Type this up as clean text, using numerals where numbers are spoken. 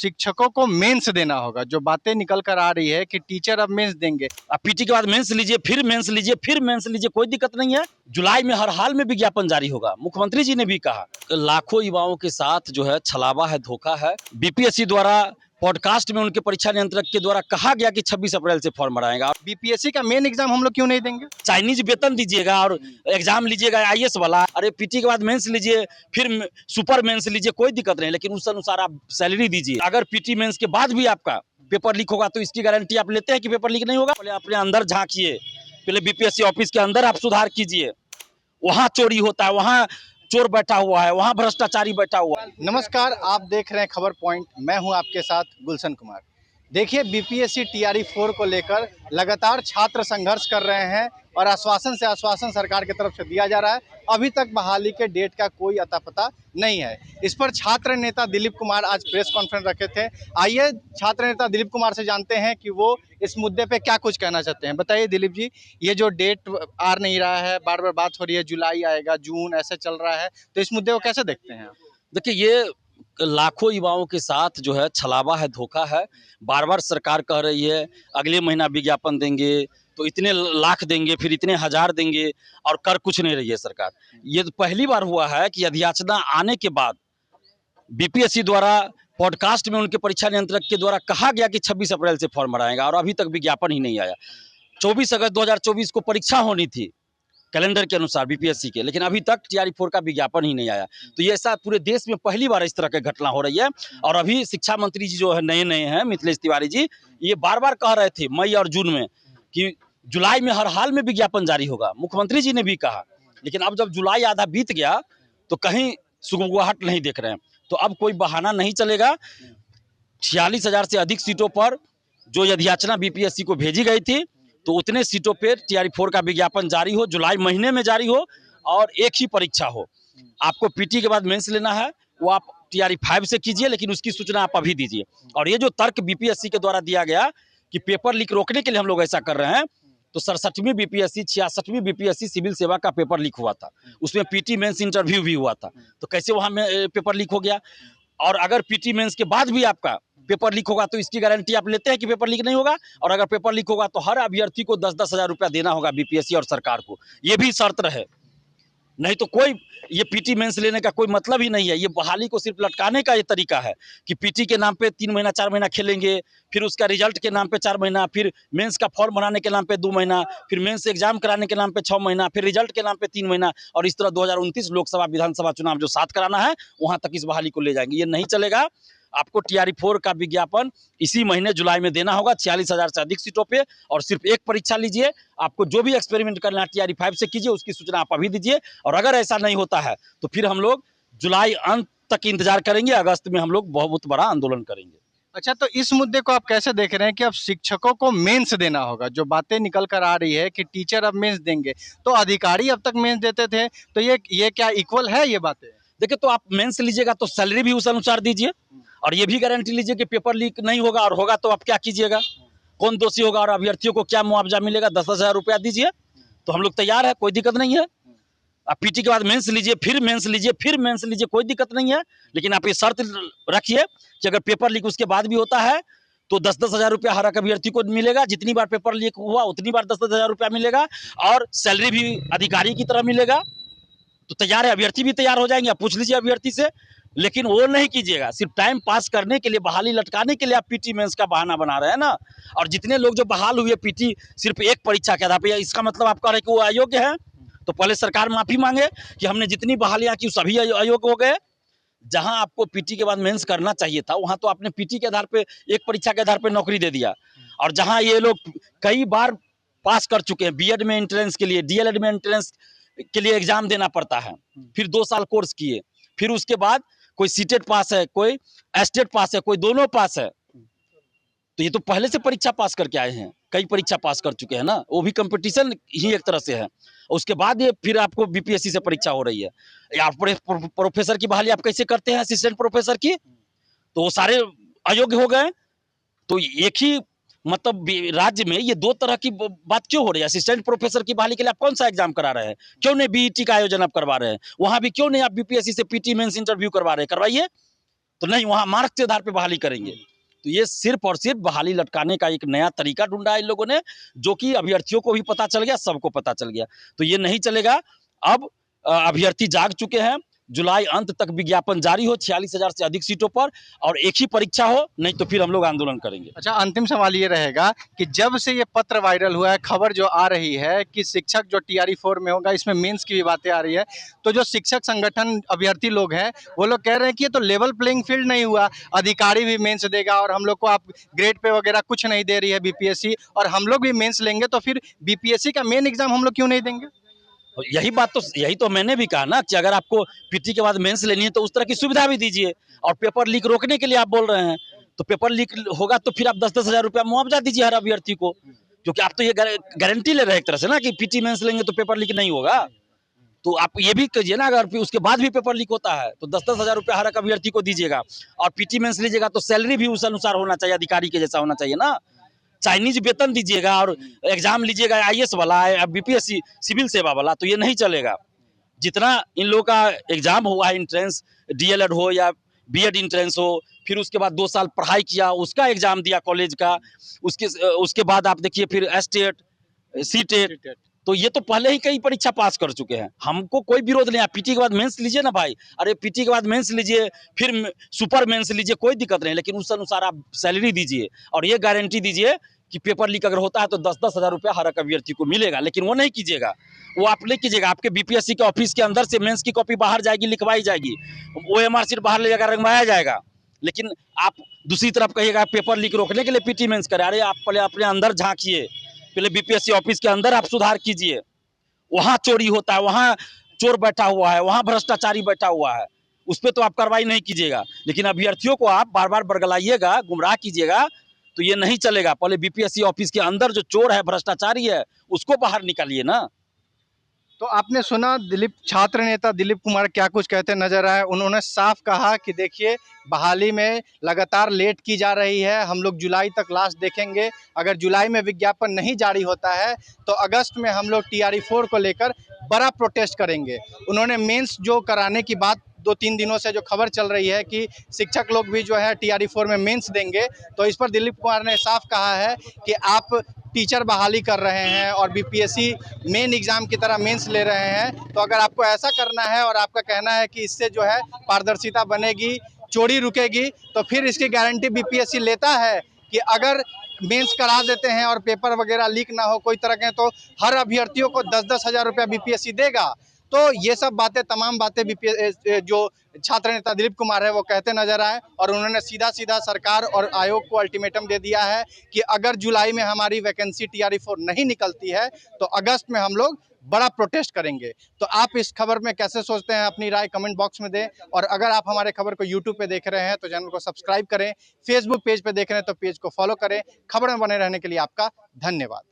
शिक्षकों को मेंस देना होगा। जो बातें निकल कर आ रही है कि टीचर अब मेंस देंगे। अब पीटी के बाद मेंस लीजिए, फिर मेंस लीजिए, फिर मेंस लीजिए, कोई दिक्कत नहीं है। जुलाई में हर हाल में विज्ञापन जारी होगा। मुख्यमंत्री जी ने भी कहा लाखों युवाओं के साथ जो है छलावा है, धोखा है। बीपीएससी द्वारा पॉडकास्ट में उनके परीक्षा नियंत्रक के द्वारा कहा गया कि 26 अप्रैल से फॉर्म भराएगा। बीपीएससी का मेन एग्जाम हम लोग क्यों नहीं देंगे? चाइनीज वेतन दीजिएगा और एग्जाम लीजिएगा आईएएस वाला। अरे पीटी के बाद मेंस लीजिए, फिर सुपर मेंस लीजिए, कोई दिक्कत नहीं, लेकिन उस अनुसार आप सैलरी दीजिए। अगर पीटी मेंस के बाद भी आपका पेपर लीक होगा तो इसकी गारंटी आप लेते हैं कि पेपर लीक नहीं होगा? पहले अपने अंदर झांकिए, पहले बीपीएससी ऑफिस के अंदर आप सुधार कीजिए। वहाँ चोरी होता है, वहाँ चोर बैठा हुआ है, वहाँ भ्रष्टाचारी बैठा हुआ है। नमस्कार, आप देख रहे हैं खबर पॉइंट। मैं हूं आपके साथ गुलशन कुमार। देखिए, बीपीएससी टीआरई 4 को लेकर लगातार छात्र संघर्ष कर रहे हैं और आश्वासन से आश्वासन सरकार की तरफ से दिया जा रहा है। अभी तक बहाली के डेट का कोई अता पता नहीं है। इस पर छात्र नेता दिलीप कुमार आज प्रेस कॉन्फ्रेंस रखे थे। आइए छात्र नेता दिलीप कुमार से जानते हैं कि वो इस मुद्दे पे क्या कुछ कहना चाहते हैं। बताइए दिलीप जी, ये जो डेट आ नहीं रहा है, बार बार बात हो रही है, जुलाई आएगा, जून ऐसे चल रहा है, तो इस मुद्दे को कैसे देखते हैं आप? देखिए, ये लाखों युवाओं के साथ जो है छलावा है, धोखा है। बार बार सरकार कह रही है अगले महीना विज्ञापन देंगे, तो इतने लाख देंगे, फिर इतने हजार देंगे, और कर कुछ नहीं रही है सरकार। ये तो पहली बार हुआ है कि अधियाचना आने के बाद बीपीएससी द्वारा पॉडकास्ट में उनके परीक्षा नियंत्रक के द्वारा कहा गया कि 26 अप्रैल से फॉर्म भराएगा, और अभी तक विज्ञापन ही नहीं आया। 24 अगस्त 2024 को परीक्षा होनी थी कैलेंडर के अनुसार बीपीएससी के, लेकिन अभी तक टीआरई 4 का विज्ञापन ही नहीं आया। तो ये ऐसा पूरे देश में पहली बार इस तरह की घटना हो रही है। और अभी शिक्षा मंत्री जी जो है नए नए हैं, मिथिलेश तिवारी जी, ये बार बार कह रहे थे मई और जून में कि जुलाई में हर हाल में विज्ञापन जारी होगा। मुख्यमंत्री जी ने भी कहा, लेकिन अब जब जुलाई आधा बीत गया तो कहीं सुगबुगाहट नहीं देख रहे हैं। तो अब कोई बहाना नहीं चलेगा। 46,000 से अधिक सीटों पर जो अधियाचना बीपीएससी को भेजी गई थी, तो उतने सीटों पर टीआरई 4 का विज्ञापन जारी हो, जुलाई महीने में जारी हो, और एक ही परीक्षा हो। आपको पीटी के बाद मेंस लेना है, वो आप टीआरई 5 से कीजिए, लेकिन उसकी सूचना आप अभी दीजिए। और ये जो तर्क बीपीएससी के द्वारा दिया गया कि पेपर लीक रोकने के लिए हम लोग ऐसा कर रहे हैं, तो 67वीं बीपीएससी 66वीं बीपीएससी सिविल सेवा का पेपर लीक हुआ था, उसमें पीटी मेंस इंटरव्यू भी हुआ था, तो कैसे वहाँ में पेपर लीक हो गया? और अगर पीटी मेंस के बाद भी आपका पेपर लीक होगा तो इसकी गारंटी आप लेते हैं कि पेपर लीक नहीं होगा? और अगर पेपर लीक होगा तो हर अभ्यर्थी को 10-10 हज़ार रुपया देना होगा बीपीएससी और सरकार को, ये भी शर्त रहे। नहीं तो कोई ये पीटी मेंस लेने का कोई मतलब ही नहीं है। ये बहाली को सिर्फ लटकाने का ये तरीका है कि पीटी के नाम पे 3 महीना 4 महीना खेलेंगे, फिर उसका रिजल्ट के नाम पे 4 महीना, फिर मेंस का फॉर्म बनाने के नाम पे 2 महीना, फिर मेंस एग्जाम कराने के नाम पे 6 महीना, फिर रिजल्ट के नाम पे 3 महीना, और इस तरह 2029 लोकसभा विधानसभा चुनाव जो 7 कराना है वहां तक इस बहाली को ले जाएंगे। ये नहीं चलेगा। आपको टीआरई 4 का विज्ञापन इसी महीने जुलाई में देना होगा 46,000 से अधिक सीटों पे, और सिर्फ एक परीक्षा लीजिए। आपको जो भी एक्सपेरिमेंट करना है टीआरई 5 से कीजिए, उसकी सूचना आप अभी दीजिए। और अगर ऐसा नहीं होता है तो फिर हम लोग जुलाई अंत तक इंतजार करेंगे, अगस्त में हम लोग बहुत बड़ा आंदोलन करेंगे। अच्छा, तो इस मुद्दे को आप कैसे देख रहे हैं कि अब शिक्षकों को मेंस देना होगा? जो बातें निकल कर आ रही है कि टीचर अब मेंस देंगे, तो अधिकारी अब तक मेंस देते थे, तो ये क्या इक्वल है ये बातें? देखिए, तो आप मेंस लीजिएगा तो सैलरी भी उस अनुसार दीजिए, और ये भी गारंटी लीजिए कि पेपर लीक नहीं होगा, और होगा तो आप क्या कीजिएगा, कौन दोषी होगा, और अभ्यर्थियों को क्या मुआवजा मिलेगा, 10-10 हज़ार रुपया दीजिए। तो हम लोग तैयार है, कोई दिक्कत नहीं है। आप पीटी के बाद मेंस लीजिए, फिर मेंस लीजिए, फिर मेंस लीजिए, कोई दिक्कत नहीं है। लेकिन आप ये शर्त रखिए कि अगर पेपर लीक उसके बाद भी होता है तो 10-10 हज़ार रुपया हर एक अभ्यर्थी को मिलेगा। जितनी बार पेपर लीक हुआ उतनी बार 10-10 हज़ार रुपया मिलेगा, और सैलरी भी अधिकारी की तरह मिलेगा। तो तैयार है, अभ्यर्थी भी तैयार हो जाएंगे। आप पूछ लीजिए अभ्यर्थी से। लेकिन वो नहीं कीजिएगा, सिर्फ टाइम पास करने के लिए, बहाली लटकाने के लिए आप पीटी मेंस का बहाना बना रहे हैं ना। और जितने लोग जो बहाल हुए पीटी सिर्फ एक परीक्षा के आधार पर, इसका मतलब आप कह रहे हैं कि वो अयोग्य है? तो पहले सरकार माफी मांगे कि हमने जितनी बहालियां की सभी अयोग्य हो गए। जहां आपको पीटी के बाद मेंस करना चाहिए था, वहां तो आपने पीटी के आधार पे, एक परीक्षा के आधार पे नौकरी दे दिया। और जहां ये लोग कई बार पास कर चुके हैं, बीएड में एंट्रेंस के लिए, डीएलएड में एंट्रेंस के लिए एग्जाम देना पड़ता है, फिर 2 साल कोर्स किए, फिर उसके बाद कोई सीटेट पास है, कोई एस्टेट पास है, कोई दोनों पास है। तो ये तो पहले से परीक्षा पास करके आए हैं, कई परीक्षा पास कर चुके हैं ना, वो भी कंपटीशन ही एक तरह से है। उसके बाद ये फिर आपको बीपीएससी से परीक्षा हो रही है। या प्रोफेसर की बहाली आप कैसे करते हैं, असिस्टेंट प्रोफेसर की? तो वो सारे अयोग्य हो गए। तो एक ही मतलब राज्य में ये 2 तरह की बात क्यों हो रही है? असिस्टेंट प्रोफेसर की बहाली के लिए आप कौन सा एग्जाम करा रहे हैं? क्यों नहीं बीईटी का आयोजन आप करवा रहे हैं? वहां भी क्यों नहीं आप बीपीएससी से पीटी मेंस इंटरव्यू करवा रहे हैं? करवाइए। तो नहीं, वहाँ मार्क्स के आधार पे बहाली करेंगे। तो ये सिर्फ और सिर्फ बहाली लटकाने का एक नया तरीका ढूंढा है इन लोगों ने, जो कि अभ्यर्थियों को भी पता चल गया, सबको पता चल गया। तो ये नहीं चलेगा। अब अभ्यर्थी जाग चुके हैं। जुलाई अंत तक विज्ञापन जारी हो 46,000 से अधिक सीटों पर, और एक ही परीक्षा हो, नहीं तो फिर हम लोग आंदोलन करेंगे। अच्छा, अंतिम सवाल ये रहेगा कि जब से ये पत्र वायरल हुआ है, खबर जो आ रही है कि शिक्षक जो टीआरई 4 में होगा, इसमें मेंस की भी बातें आ रही है, तो जो शिक्षक संगठन अभ्यर्थी लोग हैं वो लोग कह रहे हैं कि ये तो लेवल प्लेइंग फील्ड नहीं हुआ, अधिकारी भी मेंस देगा और हम लोग को आप ग्रेड पे वगैरह कुछ नहीं दे रही है बीपीएससी, और हम लोग भी मेंस लेंगे तो फिर बीपीएससी का मेन एग्जाम हम लोग क्यों नहीं देंगे? और यही तो मैंने भी कहा ना कि अगर आपको पीटी के बाद मेंस लेनी है तो उस तरह की सुविधा भी दीजिए। और पेपर लीक रोकने के लिए आप बोल रहे हैं, तो पेपर लीक होगा तो फिर आप 10-10 हज़ार रुपया मुआवजा दीजिए हर अभ्यर्थी को, क्योंकि आप तो ये गारंटी ले रहे हैं एक तरह से ना कि पीटी मेंस लेंगे तो पेपर लीक नहीं होगा। तो आप ये भी कीजिए ना, अगर उसके बाद भी पेपर लीक होता है तो 10-10 हज़ार रुपया हर एक अभ्यर्थी को दीजिएगा। और पीटी मेंस लीजिएगा तो सैलरी भी उस अनुसार होना चाहिए, अधिकारी के जैसा होना चाहिए ना। चाइनीज वेतन दीजिएगा और एग्जाम लीजिएगा आईएएस वाला या बीपीएससी सिविल सेवा वाला, तो ये नहीं चलेगा। जितना इन लोगों का एग्जाम हुआ है, इंट्रेंस डीएलएड हो या बीएड इंट्रेंस हो, फिर उसके बाद 2 साल पढ़ाई किया, उसका एग्जाम दिया कॉलेज का, उसके बाद आप देखिए फिर एस्टेट, सीटेट, तो ये तो पहले ही कई परीक्षा पास कर चुके हैं। हमको कोई विरोध नहीं है, पीटी के बाद मेंस लीजिए ना भाई, अरे पीटी के बाद मेंस लीजिए, फिर सुपर मेंस लीजिए, कोई दिक्कत नहीं, लेकिन उस अनुसार आप सैलरी दीजिए और ये गारंटी दीजिए कि पेपर लीक अगर होता है तो 10-10 हज़ार रुपया हर एक अभ्यर्थी को मिलेगा। लेकिन वो नहीं कीजिएगा, वो आप नहीं कीजिएगा। आपके बीपीएससी के ऑफिस के अंदर से मेंस की कॉपी बाहर जाएगी, लिखवाई जाएगी, ओएमआर शीट बाहर ले जाकर रंगवाया जाएगा। लेकिन आप दूसरी तरफ कहिएगा पेपर लीक रोकने के लिए पीटी मेंस करें। अरे आप पहले अपने अंदर झांकिए, पहले बीपीएससी ऑफिस के अंदर आप सुधार कीजिए। वहाँ चोरी होता है, वहाँ चोर बैठा हुआ है, वहाँ भ्रष्टाचारी बैठा हुआ है, उस पर तो आप कार्रवाई नहीं कीजिएगा। लेकिन अभ्यर्थियों को आप बार बार बरगलाइएगा, गुमराह कीजिएगा, तो ये नहीं चलेगा। पहले बीपीएससी ऑफिस के अंदर जो चोर है, भ्रष्टाचारी है, उसको बाहर निकालिए ना। तो आपने सुना दिलीप, छात्र नेता दिलीप कुमार क्या कुछ कहते नजर आए। उन्होंने साफ कहा कि देखिए, बहाली में लगातार लेट की जा रही है, हम लोग जुलाई तक लास्ट देखेंगे। अगर जुलाई में विज्ञापन नहीं जारी होता है तो अगस्त में हम लोग टीआरई 4 को लेकर बड़ा प्रोटेस्ट करेंगे। उन्होंने मेंस जो कराने की बात 2-3 दिनों से जो खबर चल रही है कि शिक्षक लोग भी जो है टीआरई 4 में मेंस देंगे, तो इस पर दिलीप कुमार ने साफ कहा है कि आप टीचर बहाली कर रहे हैं और बीपीएससी मेन एग्जाम की तरह मेंस ले रहे हैं। तो अगर आपको ऐसा करना है और आपका कहना है कि इससे जो है पारदर्शिता बनेगी, चोरी रुकेगी, तो फिर इसकी गारंटी बीपीएससी लेता है कि अगर मेंस करा देते हैं और पेपर वगैरह लीक ना हो कोई तरह के, तो हर अभ्यर्थियों को 10-10 हज़ार रुपया बीपीएससी देगा। तो ये सब बातें, तमाम बातें जो छात्र नेता दिलीप कुमार है वो कहते नजर आए, और उन्होंने सीधा सीधा सरकार और आयोग को अल्टीमेटम दे दिया है कि अगर जुलाई में हमारी वैकेंसी टीआरई 4 नहीं निकलती है तो अगस्त में हम लोग बड़ा प्रोटेस्ट करेंगे। तो आप इस खबर में कैसे सोचते हैं, अपनी राय कमेंट बॉक्स में दें। और अगर आप हमारे खबर को यूट्यूब पे देख रहे हैं तो चैनल को सब्सक्राइब करें, फेसबुक पेज पे देख रहे हैं तो पेज को फॉलो करें। खबर में बने रहने के लिए आपका धन्यवाद।